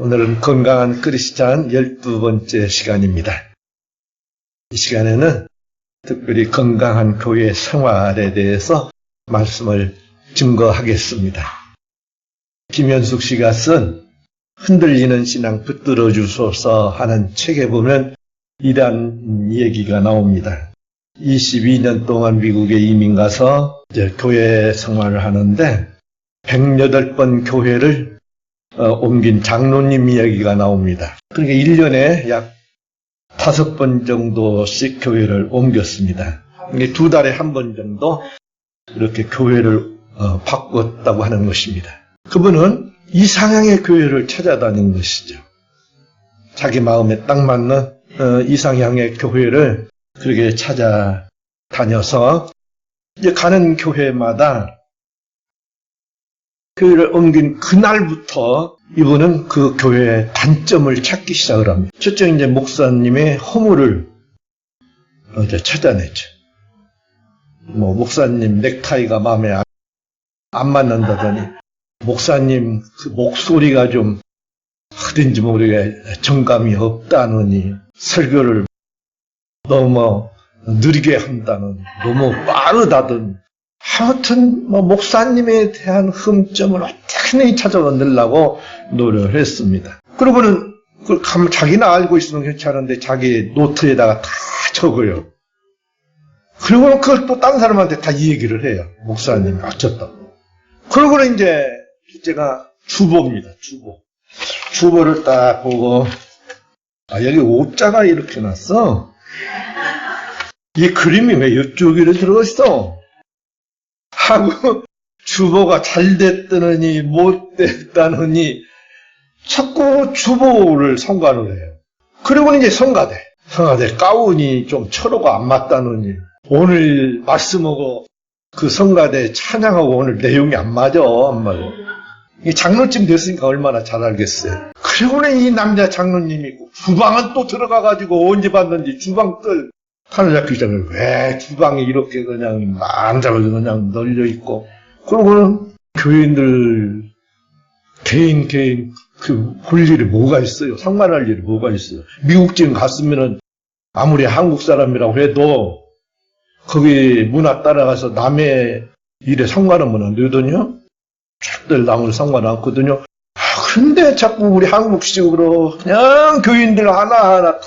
오늘은 건강한 크리스찬 12번째 시간입니다. 이 시간에는 특별히 건강한 교회 생활에 대해서 말씀을 증거하겠습니다. 김현숙 씨가 쓴 흔들리는 신앙 붙들어 주소서 하는 책에 보면 이러한 얘기가 나옵니다. 22년 동안 미국에 이민 가서 이제 교회 생활을 하는데 108번 교회를 옮긴 장로님 이야기가 나옵니다. 그러니까 1년에 약 5번 정도씩 교회를 옮겼습니다. 그러니까 2달에 한 번 정도 이렇게 교회를 바꿨다고 하는 것입니다. 그분은 이상향의 교회를 찾아다닌 것이죠. 자기 마음에 딱 맞는 이상향의 교회를 그렇게 찾아다녀서 이제 가는 교회마다 교회를 옮긴 그날부터 이분은 그 교회의 단점을 찾기 시작을 합니다. 첫째 이제 목사님의 허물을 이제 찾아냈죠. 목사님 넥타이가 마음에 안 맞는다더니 목사님 그 목소리가 좀 어딘지 모르게 정감이 없다느니 설교를 너무 느리게 한다는 너무 빠르다든 아무튼 목사님에 대한 흠점을 어떻게든 찾아내려고 노력을 했습니다. 그러고는 자기는 알고 있으면 괜찮은데 자기 노트에다가 다 적어요. 그리고는 그걸 또 다른 사람한테 다 이 얘기를 해요. 목사님이 어쩌다고. 그러고는 이제 제가 주보입니다. 주보를 딱 보고 여기 오자가 이렇게 났어. 이 그림이 왜 이쪽으로 들어있어? 하고 주보가 잘 됐다느니 못 됐다느니 자꾸 주보를 성관을 해요. 그리고는 이제 성가대 가운이 좀 철호가 안 맞다느니 오늘 말씀하고 그 성가대 찬양하고 오늘 내용이 안 맞아. 장로쯤 됐으니까 얼마나 잘 알겠어요. 그리고는 이 남자 장로님이 주방은 또 들어가가지고 언제 봤는지 주방 뜰 칼을 잡기 시작해요. 왜 주방이 이렇게 그냥 만장을 그냥 널려있고. 그러고는 교인들 개인 볼 일이 뭐가 있어요? 상관할 일이 뭐가 있어요? 미국쯤 갔으면은 아무리 한국 사람이라고 해도 거기 문화 따라가서 남의 일에 상관하면 안 되거든요. 절대 남을 상관 않거든요. 그런데 자꾸 우리 한국식으로 그냥 교인들 하나하나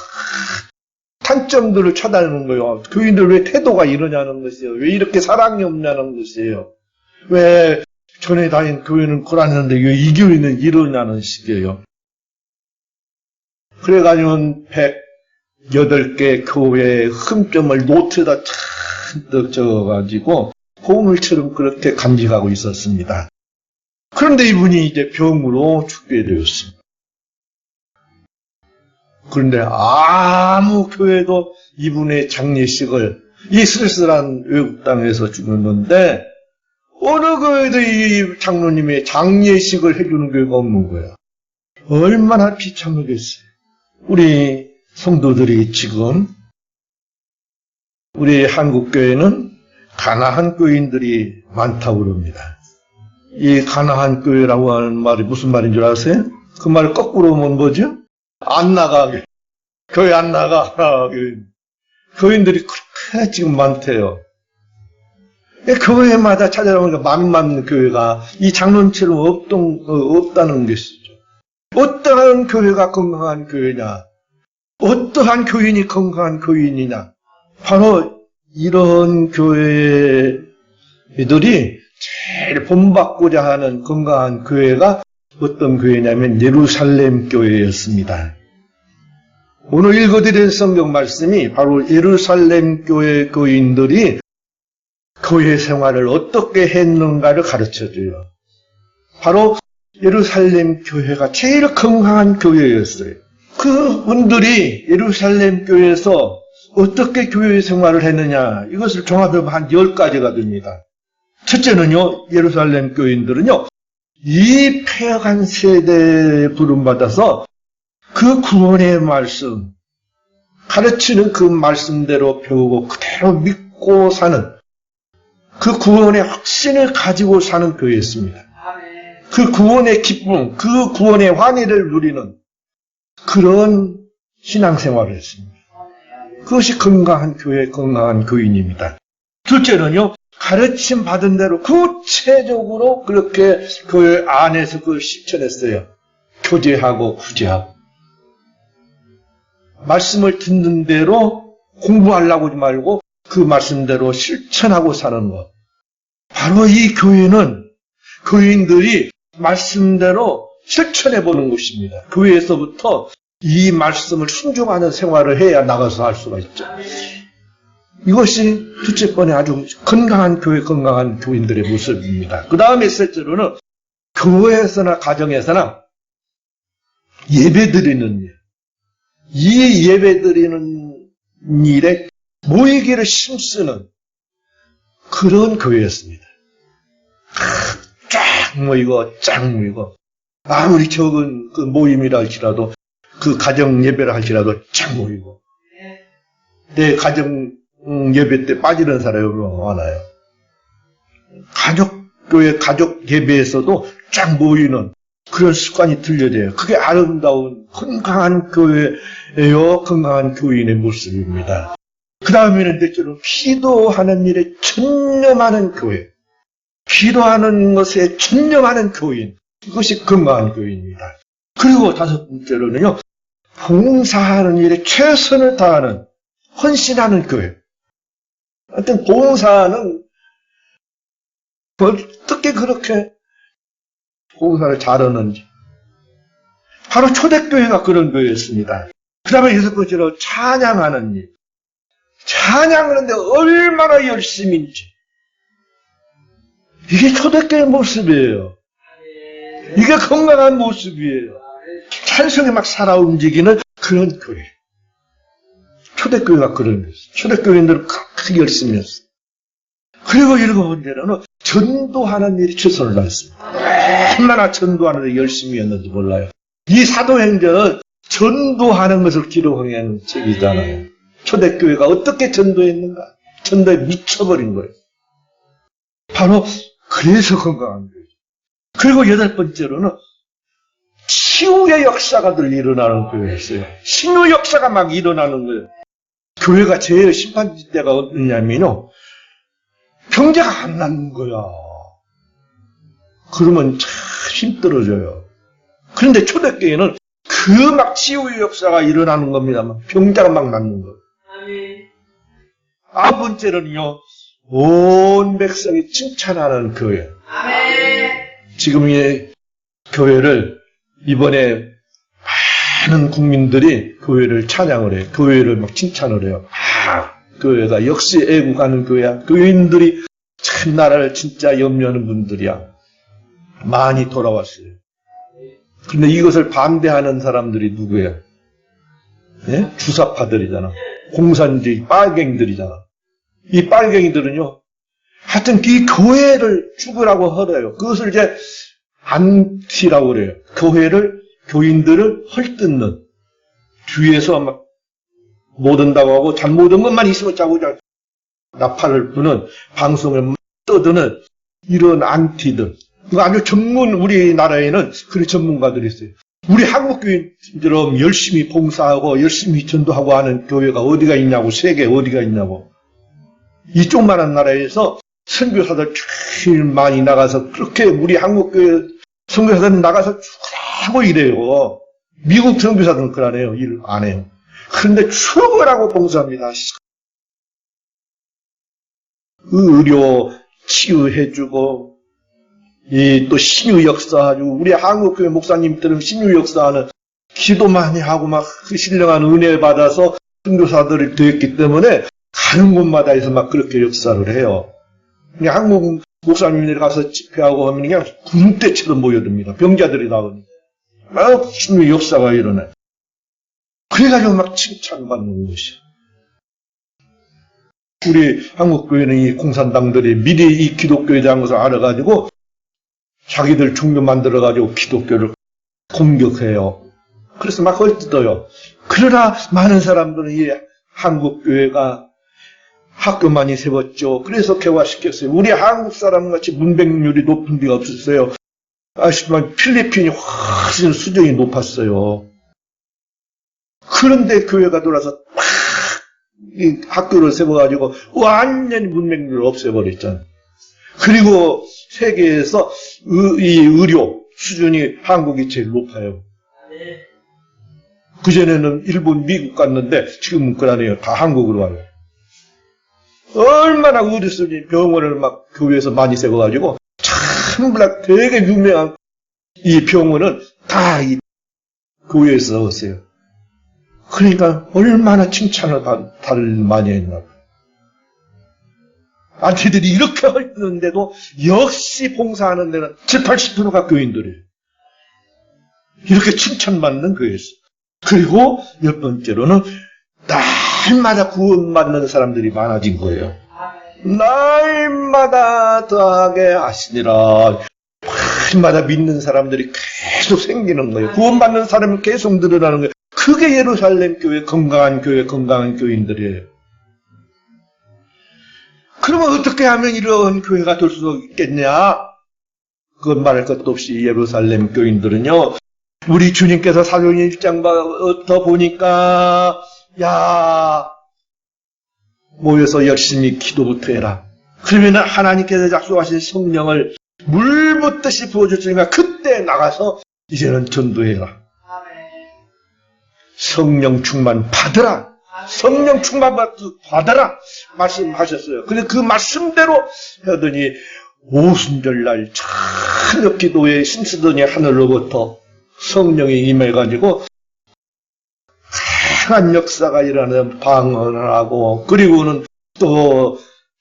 단점들을 쳐다보는 거예요. 교인들 왜 태도가 이러냐는 것이에요. 왜 이렇게 사랑이 없냐는 것이에요. 왜 전에 다닌 교회는 그러는데 왜 이 교회는 이러냐는 식이에요. 그래가지고 108개 교회의 흠점을 노트에다 잔뜩 적어가지고 보물처럼 그렇게 간직하고 있었습니다. 그런데 이분이 이제 병으로 죽게 되었습니다. 그런데 아무 교회도 이분의 장례식을 이 쓸쓸한 외국 땅에서 죽었는데 어느 교회도 이 장로님의 장례식을 해주는 교회가 없는 거야. 얼마나 비참하겠어요. 우리 성도들이 지금 우리 한국교회는 가난한 교인들이 많다고 그럽니다. 이 가난한 교회라고 하는 말이 무슨 말인 줄 아세요? 그 말을 거꾸로 하면 뭐죠? 안 나가게. 교회 안 나가. 교인들이 그렇게 지금 많대요. 교회마다 찾아보니까 만만 교회가 이 장로님처럼 없다는 것이죠. 어떠한 교회가 건강한 교회냐? 어떠한 교인이 건강한 교인이냐? 바로 이런 교회들이 제일 본받고자 하는 건강한 교회가 어떤 교회냐면 예루살렘 교회였습니다. 오늘 읽어드린 성경 말씀이 바로 예루살렘 교회 교인들이 교회 생활을 어떻게 했는가를 가르쳐줘요. 바로 예루살렘 교회가 제일 건강한 교회였어요. 그분들이 예루살렘 교회에서 어떻게 교회 생활을 했느냐, 이것을 종합해보면 한 10가지가 됩니다. 첫째는요, 예루살렘 교인들은요, 이 폐역한 세대에 부름받아서 그 구원의 말씀, 가르치는 그 말씀대로 배우고 그대로 믿고 사는 그 구원의 확신을 가지고 사는 교회였습니다. 그 구원의 기쁨, 그 구원의 환희를 누리는 그런 신앙생활을 했습니다. 그것이 건강한 교회, 건강한 교인입니다. 둘째는요, 가르침 받은 대로 구체적으로 그렇게 교회 안에서 그걸 실천했어요. 교제하고 구제하고. 말씀을 듣는 대로 공부하려고 하지 말고 그 말씀대로 실천하고 사는 것. 바로 이 교회는 교인들이 말씀대로 실천해보는 것입니다. 교회에서부터 이 말씀을 순종하는 생활을 해야 나가서 할 수가 있죠. 이것이 둘째 번에 아주 건강한 교회, 건강한 교인들의 모습입니다. 그 다음에 셋째로는 교회에서나 가정에서나 예배드리는 일. 이 예배드리는 일에 모이기를 힘쓰는 그런 교회였습니다. 쫙 모이고 쫙 모이고 아무리 적은 그 모임이라 할지라도 그 가정 예배를 할지라도 쫙 모이고 내 가정 예배 때 빠지는 사람이 많아요. 가족교회 가족 예배에서도 쫙 모이는 그런 습관이 들려져요. 그게 아름다운 건강한 교회예요. 건강한 교인의 모습입니다. 그 다음에는 넷째로 기도하는 일에 전념하는 교회. 기도하는 것에 전념하는 교인. 이것이 건강한 교인입니다. 그리고 다섯 번째로는요. 봉사하는 일에 최선을 다하는 헌신하는 교회. 하여튼 봉사는 어떻게 그렇게 봉사를 잘하는지. 바로 초대교회가 그런 교회였습니다. 그 다음에 여섯 번째로 찬양하는 일. 찬양하는데 얼마나 열심인지. 이게 초대교회 모습이에요. 이게 건강한 모습이에요. 찬송에 막 살아 움직이는 그런 교회. 초대교회가 그런 거였어요. 초대교회인들은 크게 열심히 했어요. 그리고 일곱 번째로는 전도하는 일이 최선을 다했습니다. 얼마나 전도하는 데 열심히 했는지 몰라요. 이 사도행전은 전도하는 것을 기록한 책이잖아요. 초대교회가 어떻게 전도했는가? 전도에 미쳐버린 거예요. 바로 그래서 건강한 거예요. 그리고 여덟 번째로는 치유의 역사가 늘 일어나는 교회였어요. 신유 역사가 막 일어나는 거예요. 교회가 제일 심판지 때가 어디냐면요. 병자가 안 낫는 거야. 그러면 참 힘들어져요. 그런데 초대교회는 그 막 치유의 역사가 일어나는 겁니다만 병자가 막 낫는 거예요. 아홉 번째는요. 온 백성이 칭찬하는 교회. 지금 이 교회를 이번에 많은 국민들이 교회를 찬양을 해요. 교회를 막 칭찬을 해요. 교회가 역시 애국하는 교회야. 교인들이 참 나라를 진짜 염려하는 분들이야. 많이 돌아왔어요. 그런데 이것을 반대하는 사람들이 누구예요? 네? 주사파들이잖아. 공산주의 빨갱이들이잖아. 이 빨갱이들은요. 하여튼 이 교회를 죽으라고 하래요. 그것을 이제 안티라고 그래요. 교회를, 교인들을 헐뜯는. 뒤에서 막 못 온다고 하고 잘못 온 것만 있으면 짜고 나팔을 부는 방송을 떠드는 이런 안티들. 아주 전문, 우리나라에는 그런 전문가들이 있어요. 우리 한국교인처럼 열심히 봉사하고 열심히 전도하고 하는 교회가 어디가 있냐고, 세계에 어디가 있냐고. 이 조그마한 나라에서 선교사들 제일 많이 나가서 그렇게 우리 한국교회 선교사들 나가서 하고 이래요. 미국 선교사들은 그러네요. 일 안 해요. 그런데 죽으라고 봉사합니다. 의료 치유해주고 이 또 신유 역사하고 우리 한국교회 목사님들은 신유 역사하는 기도 많이 하고 막 그 신령한 은혜 받아서 선교사들이 되었기 때문에 가는 곳마다에서 막 그렇게 역사를 해요. 그냥 한국 목사님들이 가서 집회하고 하면 그냥 군대처럼 모여듭니다. 병자들이 나오니 막 신유 역사가 일어나요. 그래가지고 막 칭찬받는 것이요. 우리 한국교회는 이 공산당들이 미리 이 기독교에 대한 것을 알아가지고 자기들 종교 만들어가지고 기독교를 공격해요. 그래서 막 헐뜯어요. 그러나 많은 사람들은 이 한국교회가 학교 많이 세웠죠. 그래서 개화시켰어요. 우리 한국 사람같이 문맹률이 높은 데가 없었어요. 아시지만 필리핀이 훨씬 수준이 높았어요. 그런데 교회가 돌아서 막 이 학교를 세워가지고 완전히 문맹률을 없애버렸잖아요. 그리고 세계에서 이 의료 수준이 한국이 제일 높아요. 그전에는 일본, 미국 갔는데 지금은 그러네요. 다 한국으로 와요. 얼마나 의료 수준이 병원을 막 교회에서 많이 세워가지고 참나 되게 유명한 이 병원은 다 이 교회에서 세웠어요. 그러니까 얼마나 칭찬을 많이 했나. 안티들이 이렇게 했는데도 역시 봉사하는 데는 70, 80%가 교인들이에요. 이렇게 칭찬받는 교회에서. 그리고 열 번째로는 날마다 구원받는 사람들이 많아진 거예요. 날마다 더하게 하시니라. 날마다 믿는 사람들이 계속 생기는 거예요. 구원받는 사람이 계속 늘어나는 거예요. 그게 예루살렘 교회, 건강한 교인들이에요. 그러면 어떻게 하면 이런 교회가 될 수 있겠냐? 그건 말할 것도 없이 예루살렘 교인들은요, 우리 주님께서 사도행전 1장부터 보니까, 모여서 열심히 기도부터 해라. 그러면 하나님께서 약속하신 성령을 물 붓듯이 부어주시니까 그때 나가서 이제는 전도해라. 성령 충만 받으라. 성령 충만 받으라. 말씀하셨어요. 근데 그 말씀대로 하더니 오순절날 저녁 기도에 심쓰더니 하늘로부터 성령이 임해가지고 강한 역사가 일어나는 방언을 하고, 그리고는 또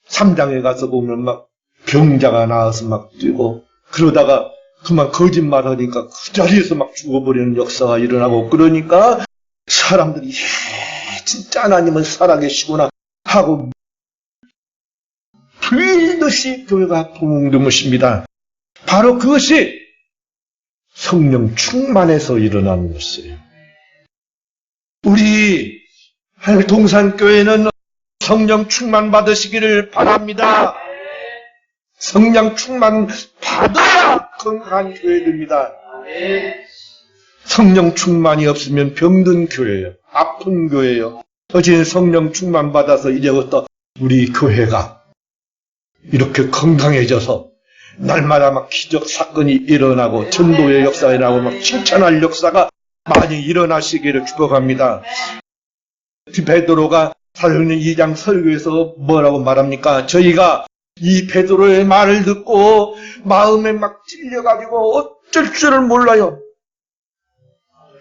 3장에 가서 보면 막 병자가 나와서 막 뛰고, 그러다가 그만 거짓말 하니까 그 자리에서 막 죽어버리는 역사가 일어나고, 그러니까 사람들이 진짜 하나님은 살아계시구나 하고 불듯이 교회가 부흥된 것입니다. 바로 그것이 성령 충만해서 일어나는 것이에요. 우리 동산교회는 성령 충만 받으시기를 바랍니다. 성령 충만 받아야 건강한 교회됩니다. 성령 충만이 없으면 병든 교회예요. 아픈 교회예요. 어제 성령 충만 받아서 이제부터 우리 교회가 이렇게 건강해져서 날마다 막 기적 사건이 일어나고 전도의 역사가 일어나고 막 칭찬할 역사가 많이 일어나시기를 축복합니다. 베드로가 사도행전 2장 설교에서 뭐라고 말합니까? 저희가 이 베드로의 말을 듣고 마음에 막 찔려가지고 어쩔 줄을 몰라요.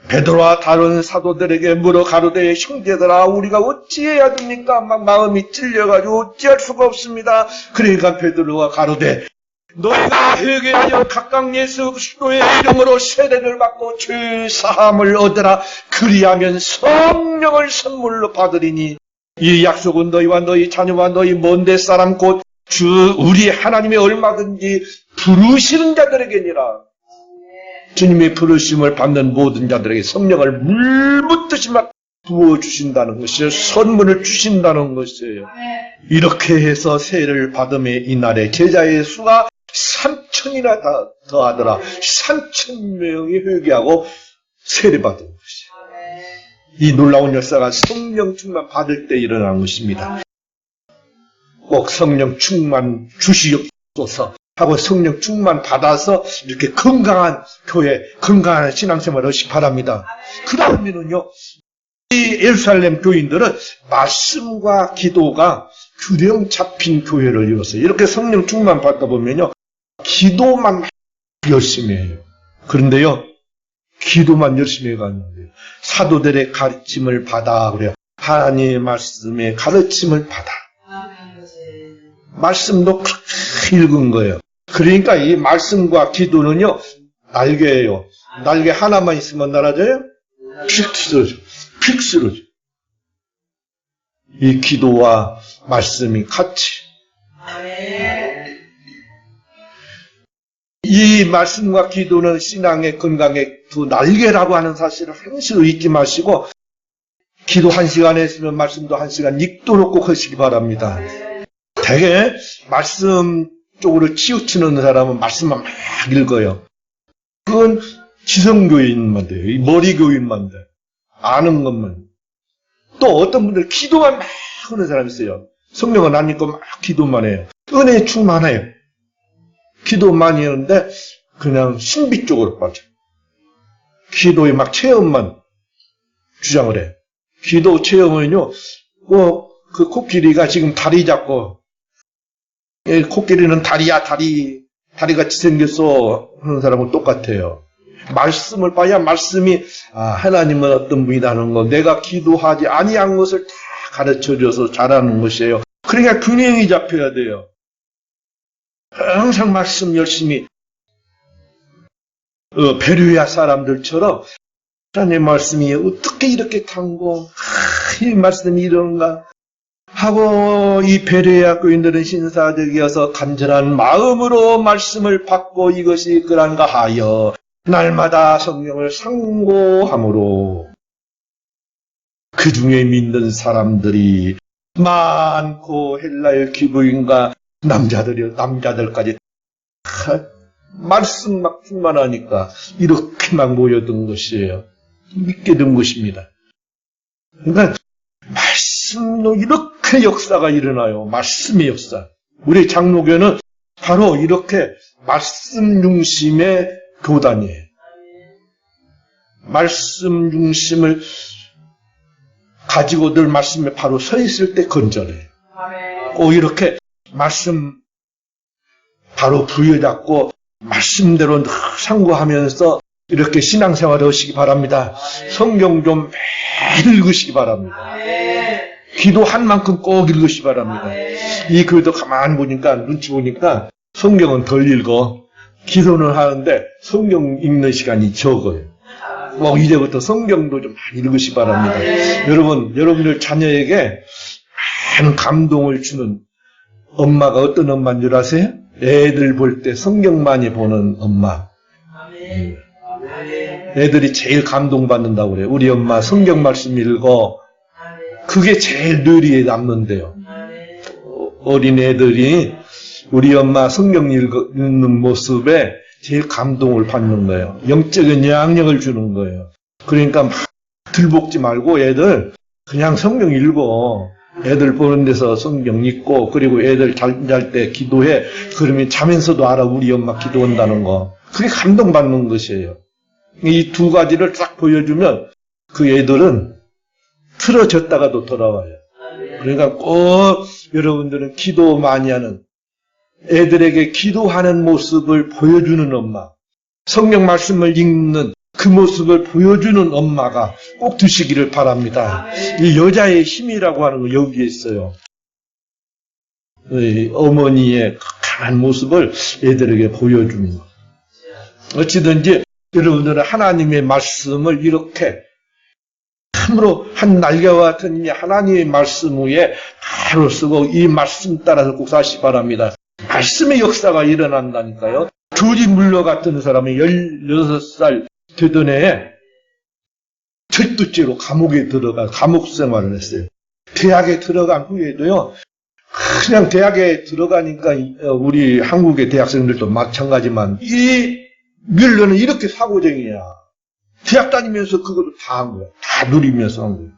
베드로와 다른 사도들에게 물어 가로되 형제들아 우리가 어찌해야 됩니까? 막 마음이 찔려가지고 어찌할 수가 없습니다. 그러니까 베드로가 가로되 너희가 회개하여 각각 예수 그리스도의 이름으로 세례를 받고 죄 사함을 얻으라. 그리하면 성령을 선물로 받으리니 이 약속은 너희와 너희 자녀와 너희 먼데 사람 곧 주 우리 하나님이 얼마든지 부르시는 자들에게니라. 주님의 부르심을 받는 모든 자들에게 성령을 물 붓듯이 막 부어주신다는 것이에요. 선물을 주신다는 것이에요. 이렇게 해서 세례를 받음에 이날에 제자의 수가 3,000이나 더하더라. 3,000명이 회개하고 세례받은 것이에요. 이 놀라운 역사가 성령 충만 받을 때 일어난 것입니다. 꼭 성령 충만 주시옵소서 하고 성령 충만 받아서 이렇게 건강한 교회, 건강한 신앙생활을 하시기 바랍니다. 그 다음에는요, 이 예루살렘 교인들은 말씀과 기도가 균형 잡힌 교회를 이뤘어요. 이렇게 성령 충만 받다 보면요, 기도만 열심히 해요. 그런데요, 기도만 열심히 해가 아니에요. 사도들의 가르침을 받아 그래요. 하나님의 말씀의 가르침을 받아. 말씀도 그렇게 읽은 거예요. 그러니까 이 말씀과 기도는요, 날개예요. 날개 하나만 있으면 날아져요? 픽 쓰러져. 픽 쓰러져. 이 기도와 말씀이 같이. 이 말씀과 기도는 신앙의 건강의 두 날개라고 하는 사실을 항상 잊지 마시고, 기도 1시간 했으면 말씀도 1시간 읽도록 꼭 하시기 바랍니다. 되게 말씀 쪽으로 치우치는 사람은 말씀만 막 읽어요. 그건 지성교인만 돼요. 이 머리교인만 돼. 아는 것만. 또 어떤 분들 기도만 막 하는 사람이 있어요. 성령은 안 믿고 막 기도만 해요. 은혜에 충만해요. 기도 많이 하는데 그냥 신비 쪽으로 빠져. 기도에 막 체험만 주장을 해. 기도 체험은요, 그 코끼리가 지금 다리 잡고, 코끼리는 다리야, 다리같이 생겼어. 하는 사람은 똑같아요. 말씀을 봐야 말씀이, 하나님은 어떤 분이라는 거, 내가 기도하지 아니한 것을 다 가르쳐줘서 잘하는 것이에요. 그러니까 균형이 잡혀야 돼요. 항상 말씀 열심히, 베르야 사람들처럼, 하나님의 말씀이 어떻게 이렇게 강고, 이 말씀이 이런가 하고, 이 베레아 교인들은 신사적이어서 간절한 마음으로 말씀을 받고 이것이 그란가 하여 날마다 성경을 상고함으로 그 중에 믿는 사람들이 많고 헬라의 기부인과 남자들까지 다 말씀 막 충만하니까 이렇게 막 모여든 것이에요. 믿게 된 것입니다. 그러니까 말씀로 이렇게 역사가 일어나요. 말씀의 역사. 우리 장로교는 바로 이렇게 말씀 중심의 교단이에요. 말씀 중심을 가지고 늘 말씀에 바로 서 있을 때 건전해요. 꼭 이렇게 말씀 바로 부여잡고 말씀대로 늘 상고하면서 이렇게 신앙생활을 하시기 바랍니다. 성경 좀 매일 읽으시기 바랍니다. 기도한 만큼 꼭 읽으시기 바랍니다. 이 교회도 가만히 보니까, 눈치 보니까 성경은 덜 읽어. 기도는 하는데 성경 읽는 시간이 적어요. 이제부터 성경도 좀 많이 읽으시기 바랍니다. 여러분들 자녀에게 많은 감동을 주는 엄마가 어떤 엄마인 줄 아세요? 애들 볼 때 성경 많이 보는 엄마. 애들이 제일 감동받는다고 그래요. 우리 엄마 성경 말씀 읽어. 그게 제일 뇌리에 남는데요. 어린 애들이 우리 엄마 성경 읽는 모습에 제일 감동을 받는 거예요. 영적인 영향력을 주는 거예요. 그러니까 막 들볶지 말고 애들 그냥 성경 읽어. 애들 보는 데서 성경 읽고, 그리고 애들 잘 때 기도해. 그러면 자면서도 알아, 우리 엄마 기도한다는 거. 그게 감동받는 것이에요. 이 두 가지를 딱 보여주면 그 애들은 틀어졌다가도 돌아와요. 그러니까 꼭 여러분들은 기도 많이 하는, 애들에게 기도하는 모습을 보여주는 엄마, 성경 말씀을 읽는 그 모습을 보여주는 엄마가 꼭 되시기를 바랍니다. 이 여자의 힘이라고 하는 거 여기에 있어요. 어머니의 강한 모습을 애들에게 보여주는 거. 어찌든지 여러분들은 하나님의 말씀을 이렇게 참으로 한 날개와 같은 이 하나님의 말씀 위에 바로 쓰고 이 말씀 따라서 꼭 사시기 바랍니다. 말씀의 역사가 일어난다니까요. 조지 물러 같은 사람이 16살 되던 해에 절도죄로 감옥에 들어가 감옥 생활을 했어요. 대학에 들어간 후에도요. 그냥 대학에 들어가니까 우리 한국의 대학생들도 마찬가지만 이 뮬러는 이렇게 사고쟁이야. 대학 다니면서 그것도 다 한 거야. 다 누리면서 한 거야.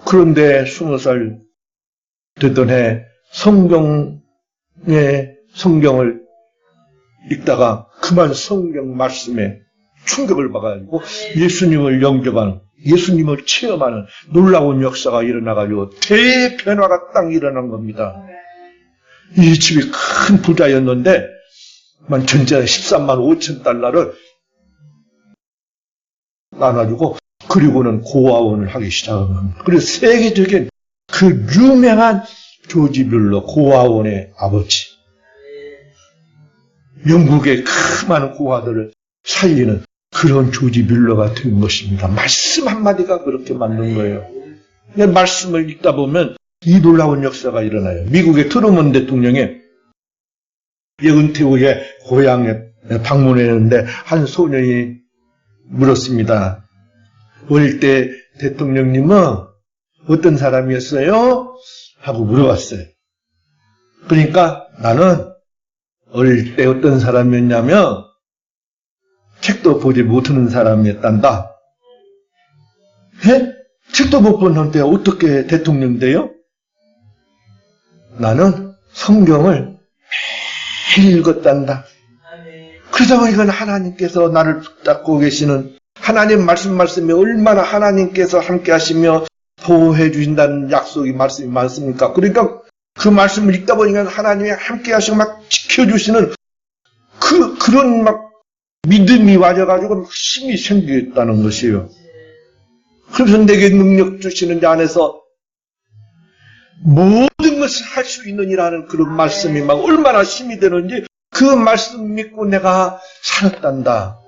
그런데 20살 되던 해 성경을 읽다가 그만 성경 말씀에 충격을 받아가지고 예수님을 영접하는, 예수님을 체험하는 놀라운 역사가 일어나가지고 대변화가 딱 일어난 겁니다. 이 집이 큰 부자였는데 전체 13만 5천 달러를 나눠주고 그리고는 고아원을 하기 시작한 겁니다. 그래서 세계적인 그 유명한 조지 뮬러 고아원의 아버지, 영국의 그 많은 고아들을 살리는 그런 조지 뮬러가 된 것입니다. 말씀 한마디가 그렇게 만든 거예요. 말씀을 읽다 보면 이 놀라운 역사가 일어나요. 미국의 트루먼 대통령이 은퇴 후에 고향에 방문했는데 한 소년이 물었습니다. 어릴 때 대통령님은 어떤 사람이었어요? 하고 물어봤어요. 그러니까 나는 어릴 때 어떤 사람이었냐면 책도 보지 못하는 사람이었단다. 예? 책도 못 보는데 어떻게 대통령 돼요? 나는 성경을 매일 읽었단다. 그러다 보니까 하나님께서 나를 붙잡고 계시는 하나님 말씀이 얼마나 하나님께서 함께 하시며 보호해 주신다는 약속이 말씀이 많습니까? 그러니까 그 말씀을 읽다 보니까 하나님이 함께 하시고 막 지켜주시는 그런 막 믿음이 와져가지고 막 힘이 생기겠다는 것이에요. 그래서 내게 능력 주시는 자 안에서 모든 것을 할 수 있느니라는 그런 말씀이 막 얼마나 힘이 되는지 그 말씀 믿고 내가 살았단다.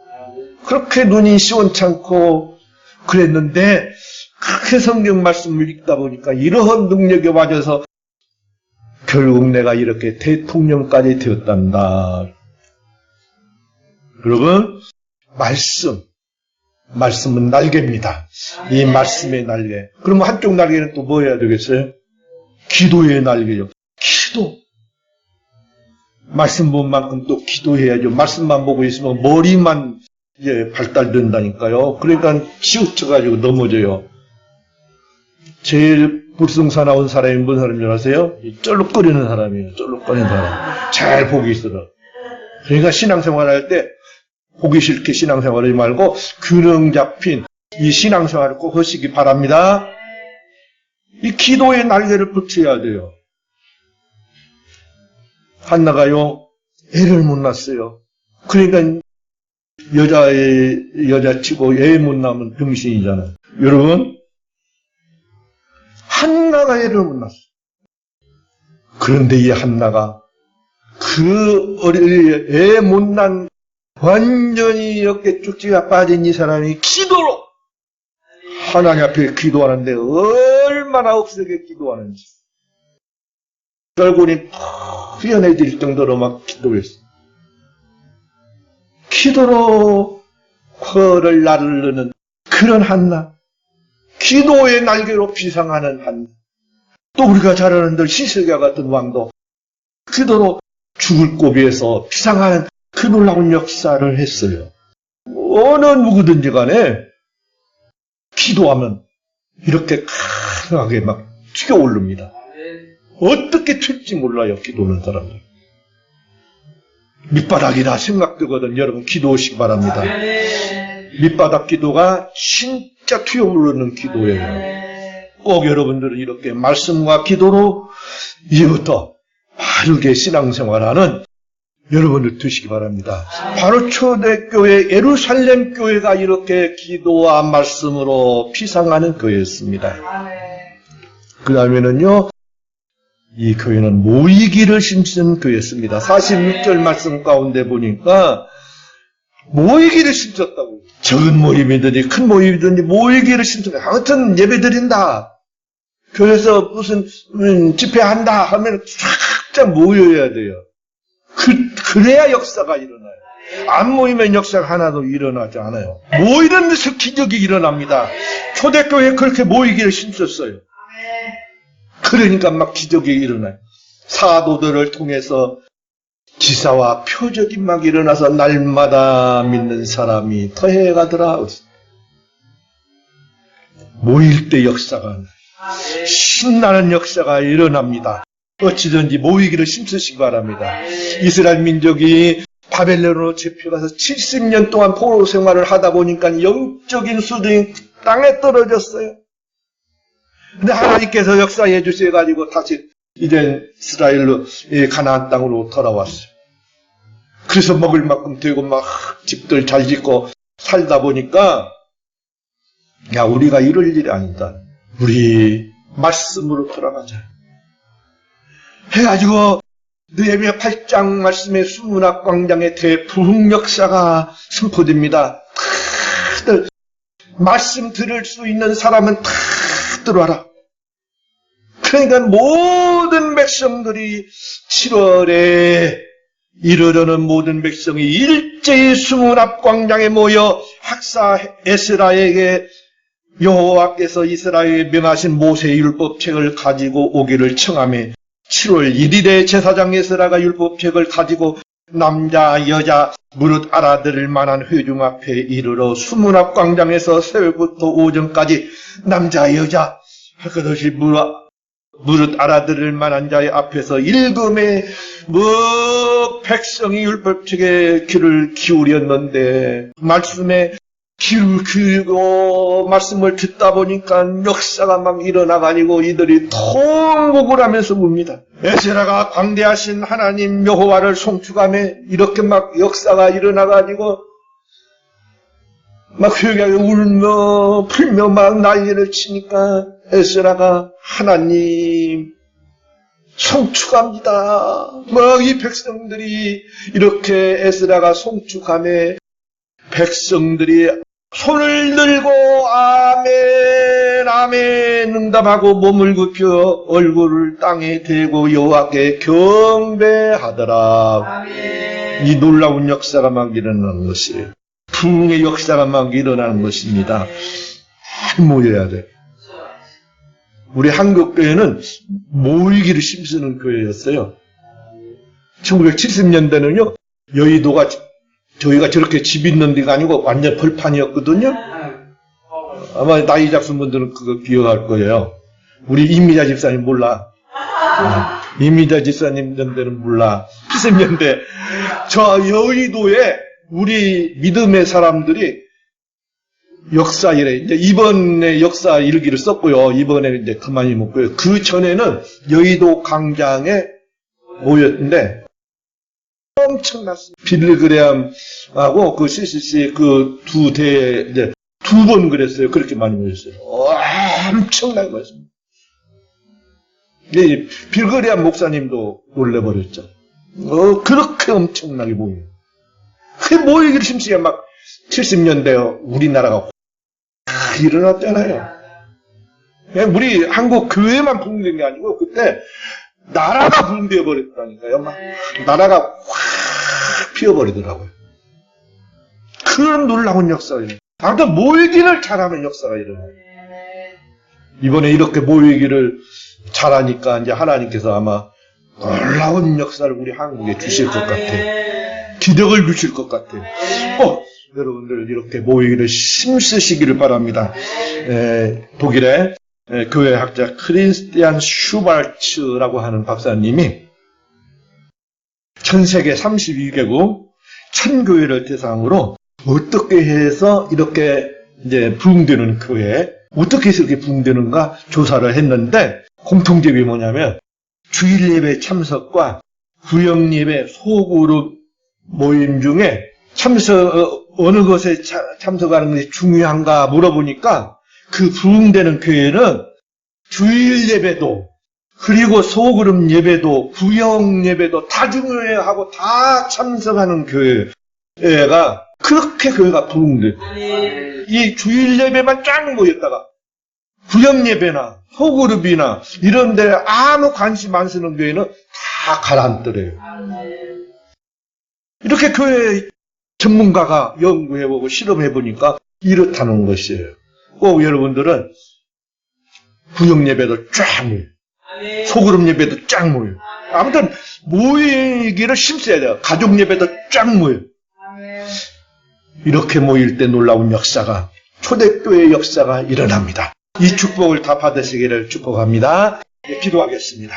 그렇게 눈이 시원찮고 그랬는데 그렇게 성경 말씀을 읽다 보니까 이러한 능력이 와져서 결국 내가 이렇게 대통령까지 되었단다. 여러분, 말씀은 날개입니다. 이 말씀의 날개. 그러면 한쪽 날개는 또 뭐 해야 되겠어요? 기도의 날개요. 기도. 말씀 본 만큼 또 기도해야죠. 말씀만 보고 있으면 머리만 발달된다니까요. 그러니까 치우쳐가지고 넘어져요. 제일 불승사나운 사람이 뭔 사람인 줄 아세요? 쩔룩거리는 사람이에요. 쩔룩거리는 사람. 잘 보기 있어라. 그러니까 신앙생활 할 때 보기 싫게 신앙생활 하지 말고 균형 잡힌 이 신앙생활을 꼭 하시기 바랍니다. 이 기도의 날개를 붙여야 돼요. 한나가요, 애를 못 낳았어요. 그러니까 여자치고 애 못 낳으면 병신이잖아요. 여러분, 한나가 애를 못 낳았어요. 그런데 이 한나가 그 애 못 낳은 완전히 이렇게 쭉지가 빠진 이 사람이 기도로 하나님 앞에 기도하는데 얼마나 억세게 기도하는지 얼굴이 휘어내질 정도로 막 기도했어. 기도로 코를 나르는 그런 한나, 기도의 날개로 비상하는 한나. 또 우리가 잘 아는 들 시스기야 같은 왕도 기도로 죽을 고비에서 비상하는 그 놀라운 역사를 했어요. 어느 누구든지 간에 기도하면 이렇게 강하게 막 튀어오릅니다. 어떻게 튈지 몰라요, 기도하는 사람들. 밑바닥이라 생각되거든. 여러분 기도하시기 바랍니다. 밑바닥 기도가 진짜 튀어오르는 기도예요. 꼭 여러분들은 이렇게 말씀과 기도로 이제부터 바르게 신앙생활하는 여러분들 되시기 바랍니다. 바로 초대교회 예루살렘 교회가 이렇게 기도와 말씀으로 피상하는 교회였습니다. 그 다음에는요, 이 교회는 모이기를 심는 교회였습니다. 46절 말씀 가운데 보니까 모이기를 심었다고. 적은 모임이든지 큰 모임이든지 모이기를 심었다. 아무튼 예배 드린다. 교회에서 무슨 집회한다 하면 쫙 모여야 돼요. 그래야 역사가 일어나요. 안 모이면 역사가 하나도 일어나지 않아요. 모이는 데서 기적이 일어납니다. 초대교회에 그렇게 모이기를 심었어요. 그러니까 막 기적이 일어나요. 사도들을 통해서 기사와 표적이 막 일어나서 날마다 믿는 사람이 더해가더라. 모일 때 역사가 나요. 신나는 역사가 일어납니다. 어찌든지 모이기를 힘쓰시기 바랍니다. 이스라엘 민족이 바벨론으로 잡혀가서 70년 동안 포로 생활을 하다 보니까 영적인 수준이 땅에 떨어졌어요. 근데 하나님께서 역사해 주셔가지고 다시 이제 이스라엘로 가나안 땅으로 돌아왔어요. 그래서 먹을 만큼 되고 막 집들 잘 짓고 살다 보니까 야, 우리가 이럴 일이 아니다. 우리 말씀으로 돌아가자. 해가지고 느헤미야 8장 말씀의 수문학 광장의 대부흥 역사가 선포됩니다. 다들 말씀 들을 수 있는 사람은 다 들어와라. 그러니까 모든 백성들이 7월에 이르려는 모든 백성이 일제히 수문 앞 광장에 모여 학사 에스라에게 여호와께서 이스라엘에 명하신 모세의 율법책을 가지고 오기를 청하며 7월 1일에 제사장 에스라가 율법책을 가지고 남자 여자 무릇 알아들을 만한 회중 앞에 이르러 수문앞 광장에서 새벽부터 오전까지 남자 여자 할 것 없이 무릇 알아들을 만한 자의 앞에서 일금에 백성이 율법책에 귀를 기울였는데 말씀에 귀를 기울이고 말씀을 듣다 보니까 역사가 막 일어나가지고 이들이 통곡을 하면서 웁니다. 에스라가 광대하신 하나님 여호와를 송축하며 이렇게 막 역사가 일어나가지고 막 회개하게 울며 풀며 막 난리를 치니까 에스라가 하나님 송축합니다. 막 이 백성들이 이렇게 에스라가 송축하며 백성들이 손을 들고 아멘 아멘 응답하고 몸을 굽혀 얼굴을 땅에 대고 여호와께 경배하더라. 아멘. 이 놀라운 역사가 막 일어나는 것이에요. 부흥의 역사가 막 일어나는 것입니다. 모여야 돼. 우리 한국교회는 모이기를 힘쓰는 교회였어요. 1970년대는요, 여의도가 저희가 저렇게 집 있는 데가 아니고 완전 벌판이었거든요. 아마 나이 작은 분들은 그거 기억할 거예요. 우리 이미자 집사님 몰라. 이미자 집사님 년대는 몰라. 70년대 저 여의도에 우리 믿음의 사람들이 역사 일에 이제 이번에 역사 일기를 썼고요. 이번에 이제 그만이 먹고요. 그 전에는 여의도 광장에 모였는데 엄청났어요. 빌리그레암하고 그 CCC 그 두 대에 이제 두 번 그랬어요. 그렇게 많이 모였어요. 엄청나게 모였습니다. 빌리그레암 목사님도 놀래버렸죠. 그렇게 엄청나게 모여요. 그 모이기를 심시게 막 70년대 우리나라가 일어났잖아요. 우리 한국 교회만 붕괴된 게 아니고 그때 나라가 붕괴해 버렸다니까요. 막 나라가 확 피어버리더라고요. 그런 놀라운 역사예요. 아무튼 모이기를 잘하는 역사가 일어나요. 이번에 이렇게 모이기를 잘하니까 이제 하나님께서 아마 놀라운 역사를 우리 한국에 주실 것 같아요. 기적을 주실 것 같아요. 여러분들 이렇게 모이기를 힘쓰시기를 바랍니다. 독일의 교회학자 크리스티안 슈발츠라고 하는 박사님이 전 세계 32개국 1000교회를 대상으로 어떻게 해서 이렇게 이제 부흥되는 교회, 어떻게 해서 이렇게 부흥되는가 조사를 했는데 공통점이 뭐냐면 주일 예배 참석과 구역 예배 소그룹 모임 중에 어느 것에 참석하는 것이 중요한가 물어보니까 그 부흥되는 교회는 주일 예배도 그리고 소그룹 예배도 구역 예배도 다 중요해하고 다 참석하는 교회가 그렇게 교회가 부흥돼요. 이 주일 예배만 쫙 모였다가 구역 예배나 소그룹이나 이런 데 아무 관심 안 쓰는 교회는 다 가라앉더래요. 이렇게 교회 전문가가 연구해보고 실험해보니까 이렇다는 것이에요. 꼭 여러분들은 구역 예배도 쫙 모여요. 소그룹 예배도 쫙 모여요. 아무튼 모이기를 힘써야 돼요. 가족 예배도 쫙 모여요. 이렇게 모일 때 놀라운 역사가 초대교회 역사가 일어납니다. 이 축복을 다 받으시기를 축복합니다. 기도하겠습니다.